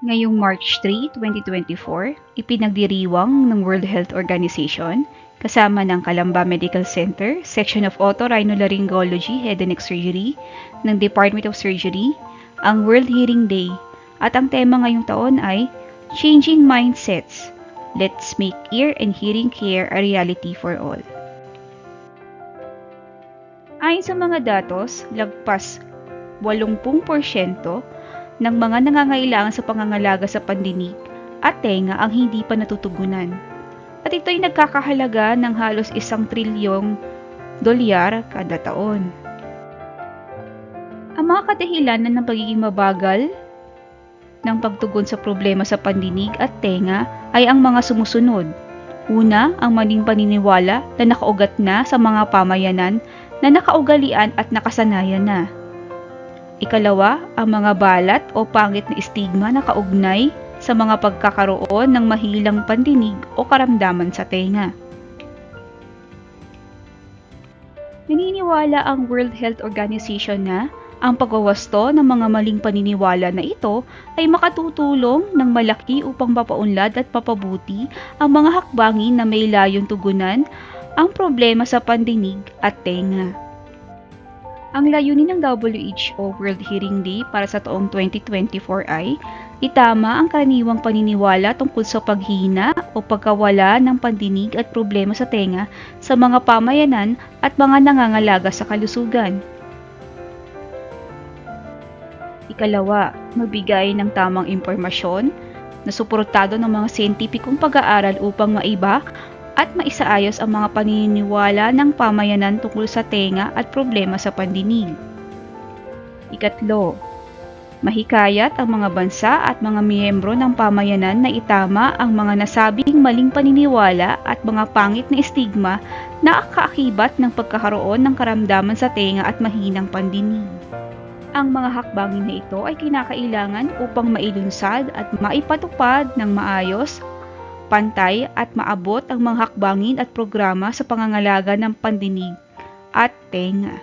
Ngayong March 3, 2024, ipinagdiriwang ng World Health Organization kasama ng Calamba Medical Center, Section of Otorhinolaryngology, Head and Neck Surgery ng Department of Surgery, ang World Hearing Day at ang tema ngayong taon ay Changing Mindsets. Let's make ear and hearing care a reality for all. Ayon sa mga datos, lagpas 80% ng mga nangangailangan sa pangangalaga sa pandinig at tenga ang hindi pa natutugunan. At ito ay nagkakahalaga ng halos $1 trilyong kada taon. Ang mga kadahilanan ng pagiging mabagal ng pagtugon sa problema sa pandinig at tenga ay ang mga sumusunod. Una, ang maling paniniwala na nakaugat na sa mga pamayanan na nakaugalian at nakasanayan na. Ikalawa, ang mga balat o pangit na stigma na kaugnay sa mga pagkakaroon ng mahilang pandinig o karamdaman sa tenga. Naniniwala ang World Health Organization na ang pagwawasto ng mga maling paniniwala na ito ay makatutulong ng malaki upang mapaunlad at mapabuti ang mga hakbangin na may layong tugunan ang problema sa pandinig at tenga. Ang layunin ng WHO World Hearing Day para sa taong 2024 ay itama ang karaniwang paniniwala tungkol sa paghina o pagkawala ng pandinig at problema sa tenga sa mga pamayanan at mga nangangalaga sa kalusugan. Ikalawa, magbigay ng tamang impormasyon na suportado ng mga siyentipikong pag-aaral upang maiba at maisaayos ang mga paniniwala ng pamayanan tungkol sa tenga at problema sa pandinig. Ikatlo, mahikayat ang mga bansa at mga miyembro ng pamayanan na itama ang mga nasabing maling paniniwala at mga pangit na stigma na kaakibat ng pagkakaroon ng karamdaman sa tenga at mahinang pandinig. Ang mga hakbangin na ito ay kinakailangan upang mailunsad at maipatupad ng maayos, pantay at maabot ang mga hakbangin at programa sa pangangalaga ng pandinig at tenga.